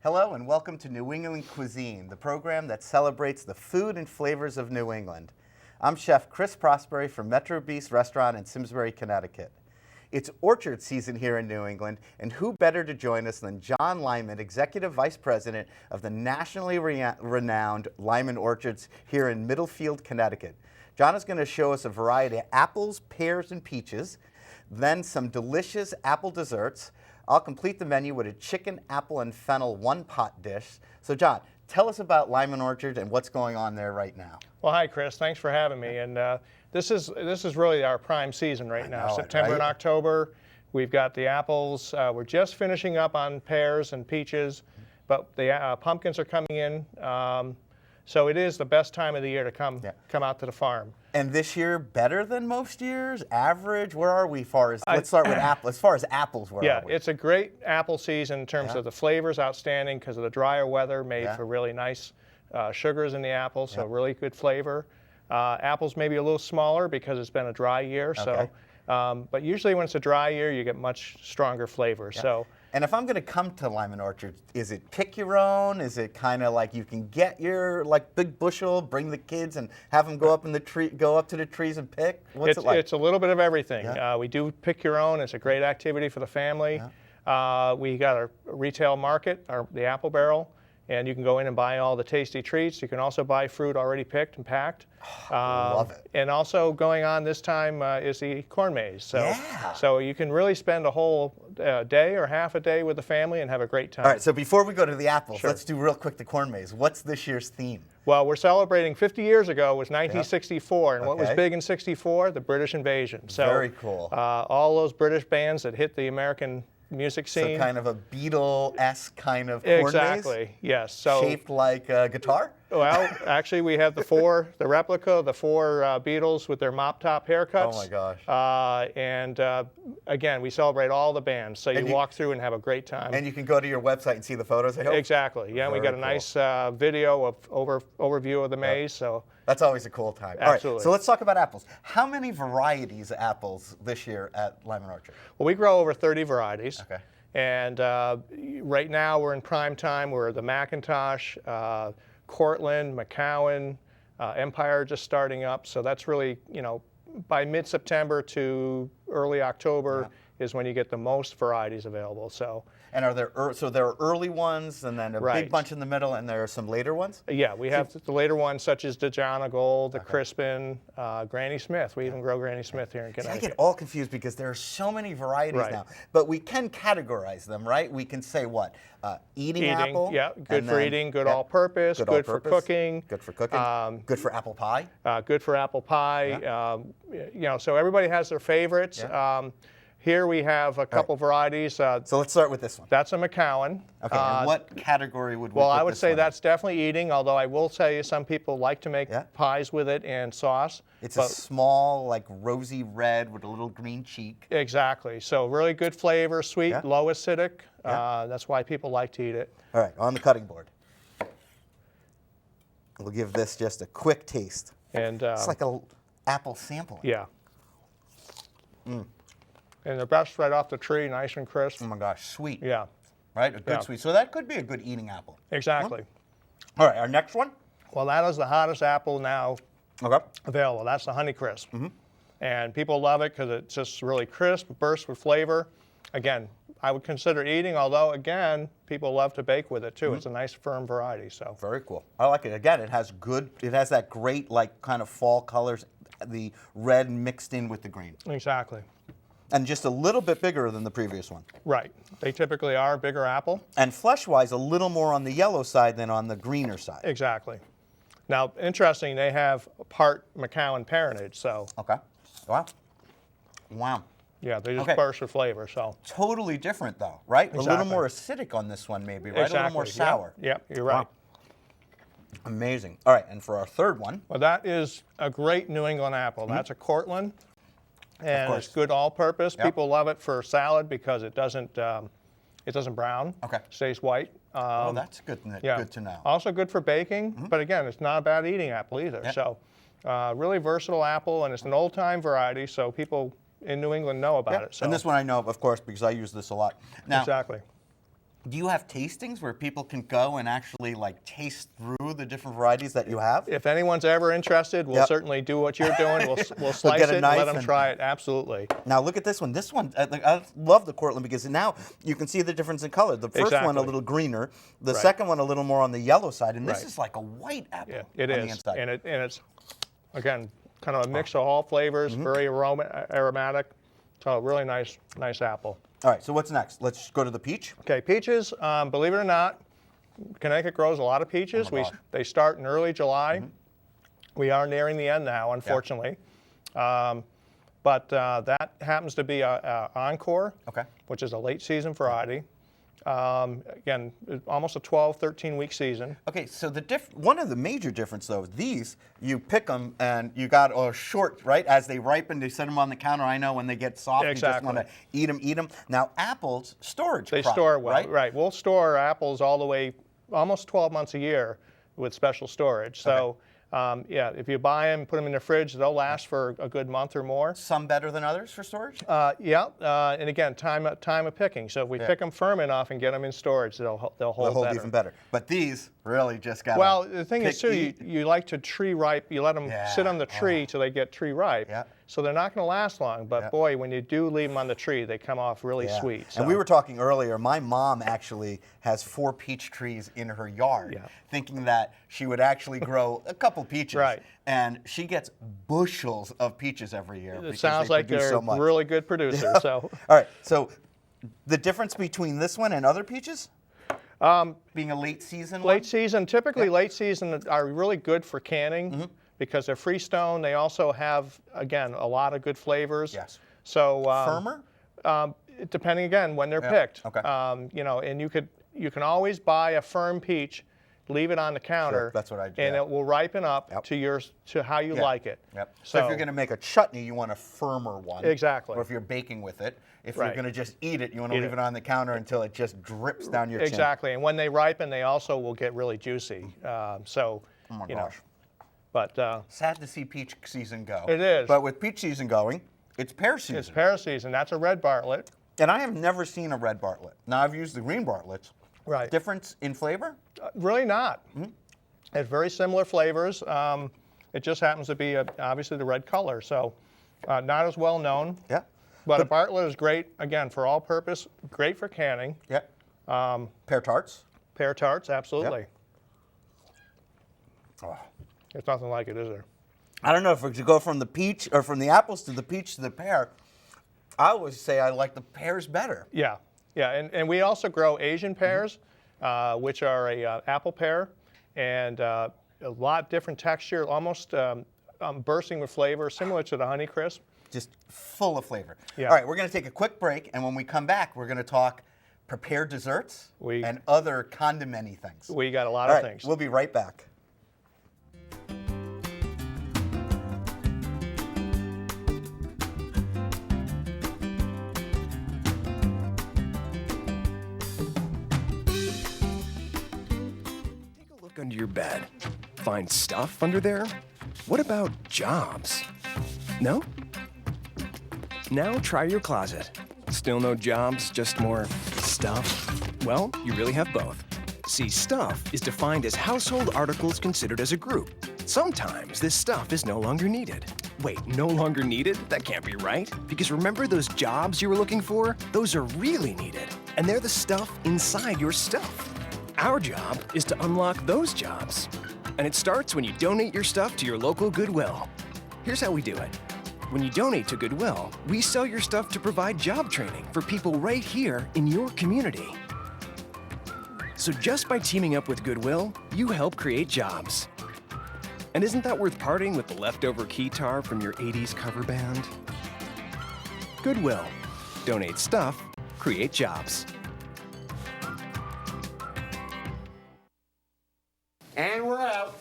Hello and welcome to New England Cuisine, the program that celebrates the food and flavors of New England. I'm Chef Chris Prosperi from Metro Beast Restaurant in Simsbury, Connecticut. It's orchard season here in New England, and who better to join us than John Lyman, Executive Vice President of the nationally renowned Lyman Orchards here in Middlefield, Connecticut. John is going to show us a variety of apples, pears, and peaches, then some delicious apple desserts. I'll complete the menu with a chicken, apple, and fennel one-pot dish. So John, tell us about Lyman Orchard and what's going on there right now. Well, hi, Chris. Thanks for having me. And this is really our prime season right now. September and October, we've got the apples. We're just finishing up on pears and peaches, but the pumpkins are coming in. So it is the best time of the year to come out to the farm. And this year, better than most years? Average? Where are we let's start with apples. As far as apples, where are we? Yeah, it's a great apple season in terms of the flavors, outstanding because of the drier weather, made for really nice sugars in the apple, so really good flavor. Apples maybe a little smaller because it's been a dry year, but usually when it's a dry year, you get much stronger flavor. So. And if I'm going to come to Lyman Orchard, is it pick your own? Is it kind of like you can get your big bushel, bring the kids, and have them go up to the trees and pick? What's it like? It's a little bit of everything. We do pick your own. It's a great activity for the family. We got a retail market, the Apple Barrel, and you can go in and buy all the tasty treats. You can also buy fruit already picked and packed. Love it. And also going on this time is the corn maze. So you can really spend a whole day or half a day with the family and have a great time. All right, so before we go to the apples, let's do real quick the corn maze. What's this year's theme? Well, we're celebrating 50 years ago was 1964, and what was big in 64? The British invasion. So, very cool. All those British bands that hit the American music scene. So kind of a Beatle-esque kind of corn maze? Exactly, yes. So, shaped like a guitar? Well, actually, we have the replica of the four Beatles with their mop-top haircuts. Oh, my gosh. And again, we celebrate all the bands, so you walk through and have a great time. And you can go to your website and see the photos, I hope? Exactly, yeah. We got a nice video of overview of the maze. So that's always a cool time. Absolutely. All right, so let's talk about apples. How many varieties of apples this year at Lyman Orchard? Well, we grow over 30 varieties. Okay. And right now we're in prime time. We're the Macintosh, Cortland, McCowan, Empire just starting up. So that's really, by mid-September to early October is when you get the most varieties available. So. And there are early ones, and then a big bunch in the middle, and there are some later ones? Yeah, we have the later ones such as the Jana Gold, the Crispin, Granny Smith. We even grow Granny Smith here in Connecticut. I get all confused because there are so many varieties now. But we can categorize them, right? We can say what? Eating apple? Yeah, good for eating, good all-purpose, good for cooking. Good for cooking, good for apple pie. Good for apple pie. So everybody has their favorites. Here we have a couple varieties. So let's start with this one. That's a McCowan. Okay, and what category would we Well, put I would this say one that's definitely eating, although I will tell you some people like to make pies with it and sauce. It's a small, rosy red with a little green cheek. Exactly. So really good flavor, sweet, low acidic. That's why people like to eat it. All right, on the cutting board. We'll give this just a quick taste. And it's like an apple sampling. Yeah. And the best right off the tree, nice and crisp. Oh my gosh, sweet. Yeah. Right, a good sweet. So that could be a good eating apple. Exactly. All right, our next one? Well, that is the hottest apple now available. That's the Honeycrisp. And people love it because it's just really crisp, bursts with flavor. Again, I would consider eating, although, again, people love to bake with it, too. It's a nice, firm variety. So very cool. I like it. Again, it has that great, kind of fall colors, the red mixed in with the green. Exactly. And just a little bit bigger than the previous one. Right. They typically are a bigger apple. And flesh-wise, a little more on the yellow side than on the greener side. Exactly. Now, interesting, they have part McCowan parentage, so. Okay. Wow. Wow. Yeah, they just burst with flavor, so. Totally different, though, right? Exactly. A little more acidic on this one, maybe, right? Exactly. A little more sour. Yep, you're right. Wow. Amazing. All right, and for our third one. Well, that is a great New England apple. That's a Cortland. And it's good all-purpose. People love it for salad because it doesn't brown. Okay. Stays white. Oh, that's good. Good to know. Also good for baking, but again, it's not a bad eating apple either. So, really versatile apple, and it's an old-time variety, so people in New England know about it. So. And this one I know, of course, because I use this a lot. Now, exactly. Do you have tastings where people can go and actually like taste through the different varieties that you have? If anyone's ever interested, we'll certainly do what you're doing. We'll slice get a it and knife let them and- try it. Absolutely. Now look at this one. This one, I love the Cortland because now you can see the difference in color. The first one a Exactly. little greener, the Right. second one a little more on the yellow side, and this Right. is like a white apple Yeah, it on the is. inside. And it's, again, kind of a mix of all flavors, very aromatic. So really nice apple. All right, so what's next? Let's go to the peach. Okay, peaches, believe it or not, Connecticut grows a lot Oh peaches. my gosh. They start in early July. We are nearing the end now, unfortunately. But that happens to be a Encore, Okay. which is a late season variety. Again, almost a 12, 13-week season. Okay, so one of the major difference though, these you pick them and you got a short, right? As they ripen, you set them on the counter. I know when they get soft, you just Exactly. want to eat them. Now apples, storage. They crop, store well, right? right? We'll store apples all the way, almost 12 months a year with special storage. So, yeah, if you buy them, put them in the fridge, they'll last for a good month or more. Some better than others for storage. Yeah, and again, time of picking. So if we pick them firm enough and get them in storage, they'll hold They'll hold better. even better. But these really just got. Well, the thing is pick, too, eat. you like to tree ripe. You let them sit on the tree till they get tree ripe. Yeah. So they're not going to last long. But boy, when you do leave them on the tree, they come off really Yeah. sweet. And we were talking earlier, my mom actually has 4 peach trees in her yard, thinking that she would actually grow a couple peaches. Right. And she gets bushels of peaches every year. It because sounds they like produce they're so much. really good producers. So. All right, so the difference between this one and other peaches? Being a late season one? Late season, typically late season are really good for canning because they're freestone. They also have, again, a lot of good flavors. Yes. So Firmer? depending again when they're picked. Okay. You know, and you can always buy a firm peach, leave it on the counter. that's what I do, And yeah. it will ripen up to how you like it. Yep. So if you're going to make a chutney, you want a firmer one. Exactly. Or if you're baking with it. If Right. you're going to just eat it, you want to Eat leave it. it on the counter until it just drips down your chin. Exactly. And when they ripen, they also will get really juicy. So, Oh my you gosh. know, but Sad to see peach season go. It is. But with peach season going, it's pear season. it's pear season. That's a red Bartlett. And I have never seen a red Bartlett. Now I've used the green Bartletts. Right. Difference in flavor? Really not. It's very similar flavors. It just happens to be obviously the red color, so not as well known. Yeah. But a Bartlett is great, again, for all purpose, great for canning. Yeah. Pear tarts. Pear tarts, absolutely. Oh. There's nothing like it, is there? I don't know if we should go from the peach or from the apples to the peach to the pear. I always say I like the pears better. Yeah, yeah, and we also grow Asian pears, which are a apple pear, and a lot different texture, almost bursting with flavor, similar to the Honeycrisp. Just full of flavor. Yeah. All right, we're going to take a quick break, and when we come back, we're going to talk prepared desserts and other condiment-y things. We got a lot All of right, things. we'll be right back. Take a look under your bed. Find stuff under there? What about jobs? No? Now try your closet. Still no jobs, just more stuff? Well, you really have both. See, stuff is defined as household articles considered as a group. Sometimes this stuff is no longer needed. Wait, no longer needed? That can't be right. Because remember those jobs you were looking for? Those are really needed. And they're the stuff inside your stuff. Our job is to unlock those jobs. And it starts when you donate your stuff to your local Goodwill. Here's how we do it. When you donate to Goodwill, we sell your stuff to provide job training for people right here in your community. So just by teaming up with Goodwill, you help create jobs. And isn't that worth parting with the leftover keytar from your 80s cover band? Goodwill. Donate stuff, create jobs. And we're out.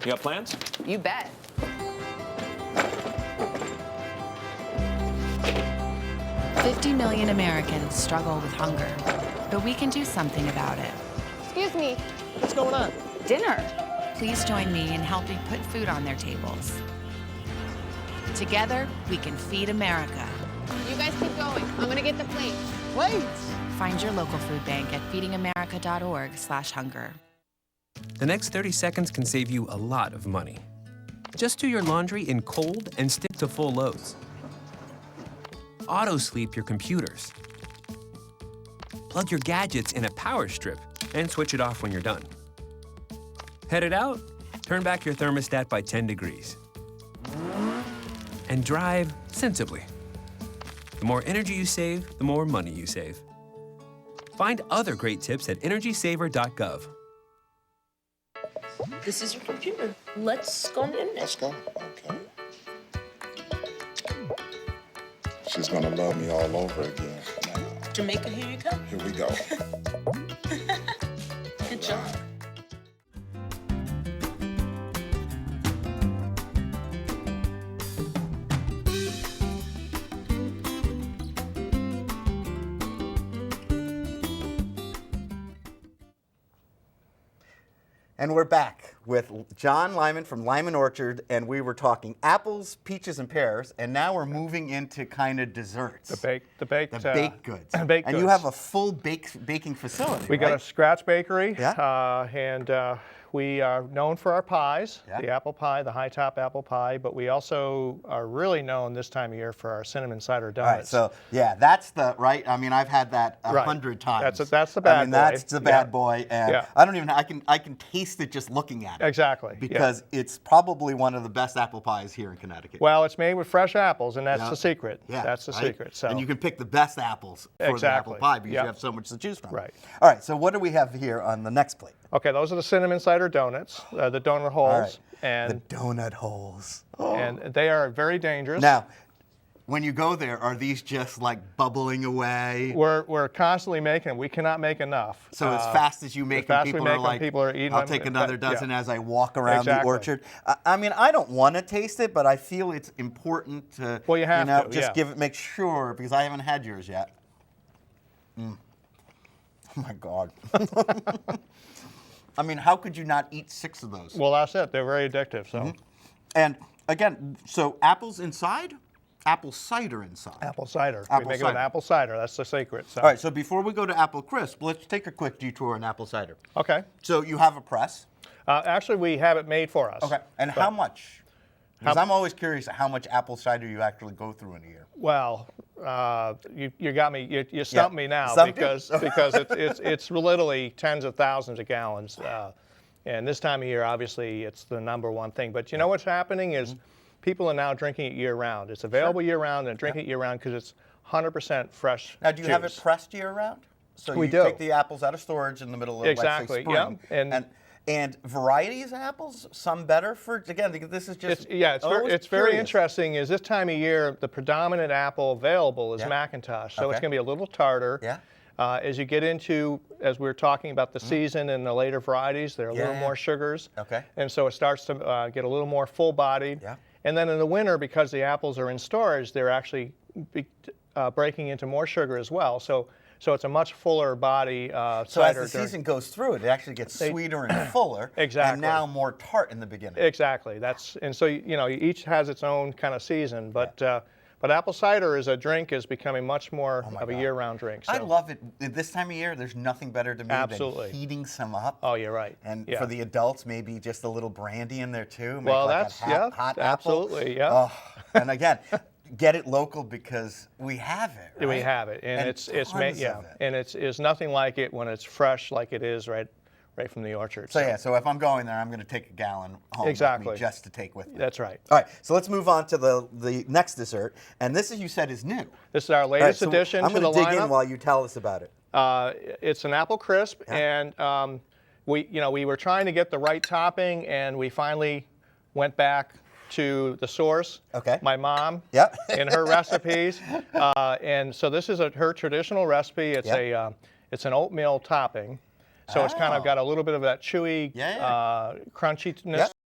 You got plans? You bet. $50 million Americans struggle with hunger, but we can do something about it. Excuse me. What's going on? Dinner. Please join me in helping put food on their tables. Together, we can feed America. You guys keep going. I'm gonna get the plates. Plates? Find your local food bank at feedingamerica.org/hunger. The next 30 seconds can save you a lot of money. Just do your laundry in cold and stick to full loads. Auto-sleep your computers. Plug your gadgets in a power strip and switch it off when you're done. Headed out? Turn back your thermostat by 10 degrees. And drive sensibly. The more energy you save, the more money you save. Find other great tips at energysaver.gov. This is your computer. Let's go in. Let's go. Okay. She's gonna love me all over again. Now, Jamaica, here you come. here we go. Good job. And we're back with John Lyman from Lyman Orchard, and we were talking apples, peaches, and pears, and now we're moving into kind of desserts. The baked baked goods. baked and you goods. have a full baking facility, We got a scratch bakery, Yeah. and we are known for our pies, Yeah. the apple pie, the high top apple pie, but we also are really known this time of year for our cinnamon cider All right, donuts. so yeah, that's the right. I mean, I've had that a Right. 100 times. That's the bad I mean, boy. that's the bad Yeah. boy, and Yeah. I don't even. I can taste it just looking at it. Exactly, yeah. Because it's probably one of the best apple pies here in Connecticut. Well, it's made with fresh apples, and that's Yeah. the secret. Yeah, That's the right? secret. So. And you can pick the best apples for the apple Exactly. pie because Yep. you have so much to choose from. Right. All right. So what do we have here on the next plate? Okay, those are the cinnamon cider donuts, the donut holes, All right. and The donut holes. Oh. and they are very dangerous. Now, when you go there, are these just like bubbling away? We're constantly making them. We cannot make enough. So as fast as you make them, fast we people make are them, like, people are eating I'll them. take another dozen Yeah. as I walk around the Exactly. orchard. I mean, I don't want to taste it, but I feel it's important to, Well, you have to, just yeah. make sure, because I haven't had yours yet. Oh my God. I mean, how could you not eat 6 of those? Well, that's it. They're very addictive. So, And again, so apples inside, apple cider inside. apple cider. Apple we make it with cider. apple cider. That's the secret. So. All right, so before we go to apple crisp, let's take a quick detour on apple cider. Okay. So you have a press. Actually, we have it made for us. Okay. And how much? Because I'm always curious how much apple cider you actually go through in a year. Well, you got me. You stumped me now Stumped you? because it's literally tens of thousands of gallons. And this time of year, obviously, it's the number one thing. But you know what's happening is people are now drinking it year round. It's available year round and drinking it year round because it's 100% fresh. Now, do you have it juice. pressed year round? So We you do. take the apples out of storage in the middle of Exactly, let's say, spring. yeah. And varieties of apples, some better for, again, this is just. It's very interesting. Is this time of year the predominant apple available is Yeah. Macintosh, so Okay. it's going to be a little tartar. Yeah. As you get into, as we were talking about the season and the later varieties, there are a little Yeah. more sugars. Okay. And so it starts to get a little more full-bodied. Yeah. And then in the winter, because the apples are in storage, they're actually breaking into more sugar as well. So it's a much fuller body So as cider. the season goes through, it actually gets sweeter and fuller. Exactly. And now more tart in the beginning. Exactly. And so each has its own kind of season, but apple cider as a drink is becoming much more of a God. year-round drink. So. I love it. At this time of year, there's nothing better to me Absolutely. than heating some up. Oh, you're right. And Yeah. for the adults, maybe just a little brandy in there too. Make Well, like that's a hot apple. absolutely, yeah. Oh, and again, get it local because we have it. Right? We have it, and it's made, tons yeah, of it. and it's nothing like it when it's fresh, like it is right from the orchard. So yeah, so if I'm going there, I'm going to take a gallon home with Exactly. me just to take with me. That's right. All right, so let's move on to the next dessert, and this, as you said, is new. This is our All right, latest so addition I'm to the going to dig lineup. in while you tell us about it. It's an apple crisp, and we were trying to get the right topping, and we finally went back to the source. Okay. My mom. Yep. And her recipes, and so this is her traditional recipe. It's Yep. it's an oatmeal topping, so it's kind of Oh. got a little bit of that chewy, Yeah. crunchiness Yep.